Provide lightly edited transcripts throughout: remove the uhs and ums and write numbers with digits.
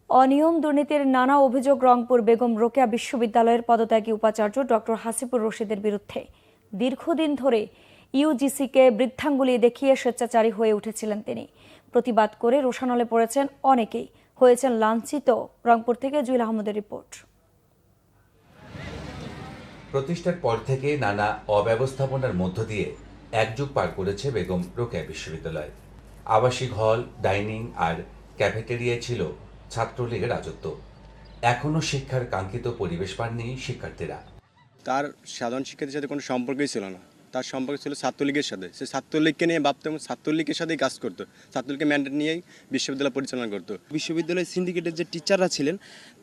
অনিয়ম দুর্নীতির নানা অভিযোগ রংপুর বেগম রোকেয়া বিশ্ববিদ্যালয়ের পদত্যাগী উপাচার্য ডক্টর হাসিবুর রশিদের বিরুদ্ধে। দীর্ঘদিন ধরে ইউজিসিকে বৃদ্ধাঙ্গুলি দেখিয়ে স্বেচ্ছাচারী হয়ে উঠেছিলেন তিনি। প্রতিবাদ করে রোষানলে পড়েছেন অনেকেই, হয়েছেন লাঞ্ছিত। রংপুর থেকে জুয়েল আহমদের রিপোর্ট। প্রতিষ্ঠার পর থেকে নানা অব্যবস্থাপনার মধ্য দিয়ে এক যুগ পার করেছে বেগম রোকেয়া বিশ্ববিদ্যালয়। আবাসিক হল, ডাইনিং আর ক্যাফেটেরিয়ায় ছিল ছাত্রলীগের রাজত্ব। এখনও শিক্ষার কাঙ্ক্ষিত পরিবেশ পাননি শিক্ষার্থীরা। তার সাধারণ শিক্ষার্থীর সাথে কোনো সম্পর্কই ছিল না। তার সম্পর্ক ছিল ছাত্রলীগের সাথে। সে ছাত্রলীগকে নিয়ে ভাবতো এবং ছাত্রলীগের সাথেই কাজ করতো। ছাত্রলীগের ম্যান্ডেট নিয়েই বিশ্ববিদ্যালয় পরিচালনা করতো। বিশ্ববিদ্যালয় সিন্ডিকেটের যে টিচাররা ছিলেন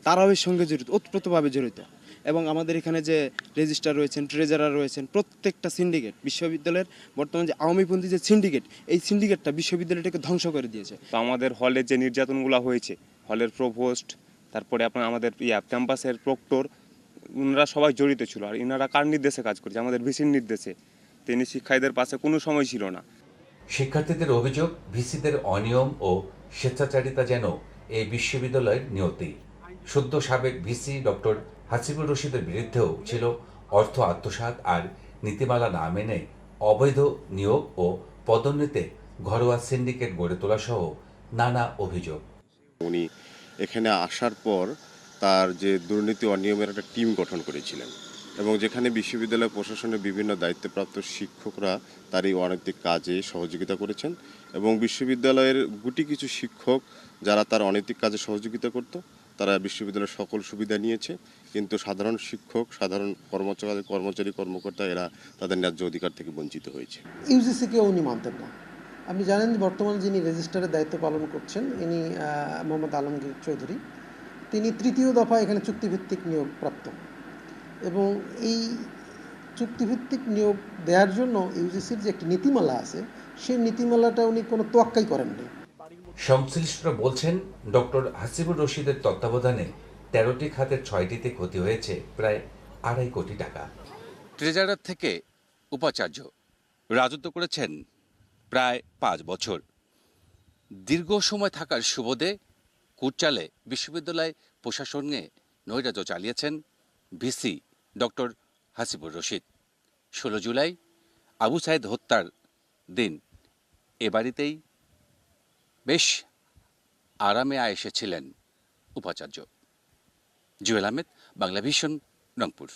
তারাও এর সঙ্গে জড়িত, ওতপ্রোতভাবে জড়িত। এবং আমাদের এখানে যে রেজিস্ট্রার রয়েছেন, ট্রেজারার রয়েছেন, প্রত্যেকটা সিন্ডিকেট বিশ্ববিদ্যালয়ের বর্তমান যে আওয়ামীপন্থী যে সিন্ডিকেট, এই সিন্ডিকেটটা বিশ্ববিদ্যালয়টাকে ধ্বংস করে দিয়েছে। তো আমাদের হলে যে নির্যাতনগুলো হয়েছে, হলের প্রভোস্ট, তারপরে আপনার আমাদের ক্যাম্পাসের প্রক্টর, ওনারা সবাই জড়িত ছিল। আর ইনারা কার নির্দেশে কাজ করছে? আমাদের ভিসির নির্দেশে। তিনি শিক্ষার্থীদের পাশে কোনো সময় ছিল না। শিক্ষার্থীদের অভিযোগ, ভিসিদের অনিয়ম ও স্বেচ্ছাচারিতা যেন এই বিশ্ববিদ্যালয়ের নিয়তি। সদ্য সাবেক ভিসি ডক্টর হাসিবুর রশিদের বিরুদ্ধেও ছিল অর্থ আত্মসাৎ আর নীতিমালা না মেনে অবৈধ নিয়োগ ও পদোন্নতিতে ঘরোয়া সিন্ডিকেট গড়ে তোলা সহ নানা অভিযোগ। উনি এখানে আসার পর তার যে দুর্নীতি অনিয়মের একটা টিম গঠন করেছিলেন এবং যেখানে বিশ্ববিদ্যালয় প্রশাসনের বিভিন্ন দায়িত্বপ্রাপ্ত শিক্ষকরা তার এই অনৈতিক কাজে সহযোগিতা করেছেন এবং বিশ্ববিদ্যালয়ের গুটি কিছু শিক্ষক যারা তার অনৈতিক কাজে সহযোগিতা করত তারা বিশ্ববিদ্যালয়ের সকল সুবিধা নিয়েছে, কিন্তু সাধারণ শিক্ষক, সাধারণ কর্মচারী কর্মকর্তা এরা তাদের ন্যায্য অধিকার থেকে বঞ্চিত হয়েছে। ইউজিসিকে উনি মানতেন না। আপনি জানেন বর্তমানে যিনি রেজিস্ট্রারের দায়িত্ব পালন করছেন ইনি মোহাম্মদ আলমগীর চৌধুরী। তিনি তৃতীয় দফা এখানে চুক্তিভিত্তিক নিয়োগ প্রাপ্ত এবং এই চুক্তিভিত্তিক নিয়োগ দেওয়ার জন্য ইউজিসির যে একটি নীতিমালা আছে সেই নীতিমালাটা উনি কোনো তোয়াক্কাই করেননি। সংশ্লিষ্টরা বলছেন, ডক্টর হাসিবুর রশিদের তত্ত্বাবধানে 13টি খাতের 6টিতে ক্ষতি হয়েছে প্রায় 2.5 কোটি টাকা। ট্রেজারার থেকে উপাচার্য রাজত্ব করেছেন প্রায় 5 বছর। দীর্ঘ সময় থাকার সুবাদে কুটচালে বিশ্ববিদ্যালয় প্রশাসনে নৈরাজ্য চালিয়েছেন ভিসি ডক্টর হাসিবুর রশিদ। 16 জুলাই আবু সাইদ হত্যার দিন এ বাড়িতেই বেশ আরামে এসেছিলেন উপাচার্য। জুয়েল আহমেদ, বাংলা ভিশন, রংপুর।